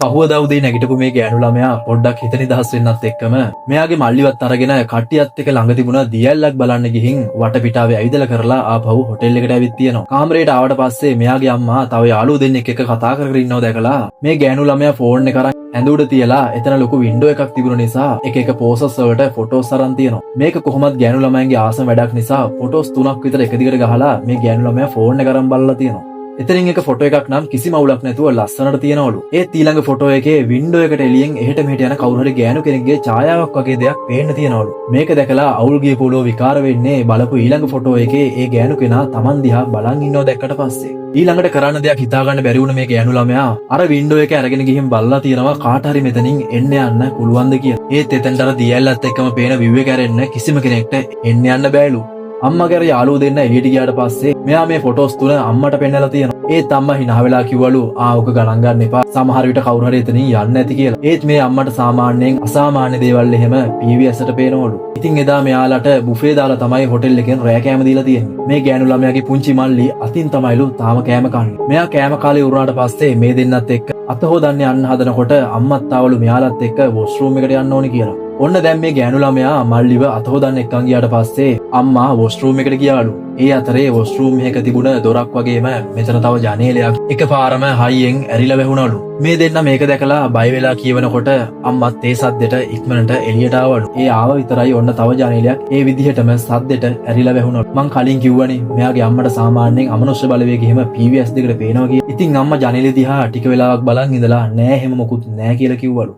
පහුවදා උදේ නැගිටපු මේ ගෑනු ළමයා පොඩ්ඩක් හිත නිදහස් වෙන්නත් එක්කම මෙයාගේ මල්ලිවත් අරගෙන කට්ටියත් එක්ක ළඟ තිබුණ දියැලක් බලන්න ගිහින් වටපිටාවේ ඇවිදලා කරලා ආපහු හොටෙල් එකට ඇවිත් තියෙනවා. කාමරේට ආවට පස්සේ මෙයාගේ අම්මා තව යාළුවෝ දෙන්නෙක් එක්ක කතා කර කර ඉන්නව දැකලා මේ ගෑනු ළමයා ෆෝන් එක අරන් ඇඳුවට තියලා එතන ලොකු වින්ඩෝ එකක් තිබුණ නිසා එක පෝසස් වලට ෆොටෝස් අරන් තියෙනවා. මේක කොහොමත් ගෑනු ළමයන්ගේ ආසම වැඩක් නිසා ෆොටෝස් 3ක් විතර එක දිගට ගහලා මේ ගෑනු ළමයා ෆෝන් එක අරන් බලලා තියෙනවා. එතනින් එක ෆොටෝ එකක් නම් කිසිම අවුලක් නැතුව ලස්සනට තියෙනවලු. ඒත් ඊළඟ ෆොටෝ එකේ වින්ඩෝ එකට එළියෙන් එහෙට මෙහෙට යන කවුරු හරි ගෑනු කෙනෙක්ගේ ඡායාවක් වගේ දෙයක් පේන්න තියෙනවලු. මේක දැකලා අවුල් ගිය පොළොව විකාර වෙන්නේ බලපු ඊළඟ ෆොටෝ එකේ ඒ ගෑනු කෙනා Taman දිහා බලන් ඉන්නව දැක්කට පස්සේ. ඊළඟට කරන්න දෙයක් හිතාගන්න බැරි වුණ මේ ගෑනු ළමයා අර වින්ඩෝ එක අරගෙන ගිහින් බලලා තියෙනවා කාට හරි මෙතනින් එන්න යන්න පුළුවන්ද කියලා. ඒත් එතනට අර දියැලත් එක්කම පේන view එක ඇරෙන්න කිසිම කෙනෙක්ට එන්න යන්න බෑලු. අම්මගේ අර යාළුවෝ දෙන්න එළියට ගියාට පස්සේ මෙයා මේ ෆොටෝස් තුන අම්මට පෙන්නලා තියෙනවා. ඒත් අම්මා hina වෙලා කිව්වලු ඔක ගණන් ගන්න එපා. සමහර විට කවුරු හරි එතනින් යන්න ඇති කියලා. ඒත් මේ අම්මට සාමාන්‍යයෙන් අසාමාන්‍ය දේවල් එහෙම PVS ට පේනවලු. ඉතින් එදා මෙයාලට බුෆේ දාලා තමයි හොටෙල් එකෙන් රෑ කෑම දීලා තියෙන්නේ. මේ ගෑනු ළමයාගේ පුංචි මල්ලි අතින් තමයිලු තාම කෑම කන්නේ. මෙයා කෑම කාලේ උරුණාට පස්සේ මේ දෙන්නත් එක්ක අත හොදන්න යන්න හදනකොට අම්මත් ආවලු මෙයාලත් එක්ක වොෂ්රූම් එකට යන්න ඕනේ කියලා. ඔන්න දැන් මේ ගෑනු ළමයා මල්ලිව අත හොදන්න එක්කන් ගියාට පස්සේ අම්මා වොෂ්රූම් එකට ගියාලු. ඒ අතරේ වොෂ්රූම් එකක තිබුණ දොරක් වගේම මෙතන තව ජනේලයක් එකපාරම හයියෙන් ඇරිලා වැහුණලු. මේ දෙන්න මේක දැකලා බය වෙලා කියවනකොට අම්මත් ඒ සද්දෙට ඉක්මනට එළියට ආවලු. ඒ ආව විතරයි ඔන්න තව ජනේලයක් ඒ විදිහටම සද්දෙට ඇරිලා වැහුණලු. මං කලින් කිව්වනේ මෙයාගේ අම්මට සාමාන්‍යයෙන් අමනුෂ්‍ය බලවේගය එහෙම PVS දෙකට පේනවා කියලා. ඉතින් අම්මා ජනේලෙ දිහා ටික වෙලාවක් බලන් ඉඳලා නෑ එහෙම මොකුත් නෑ කියලා කිව්වලු.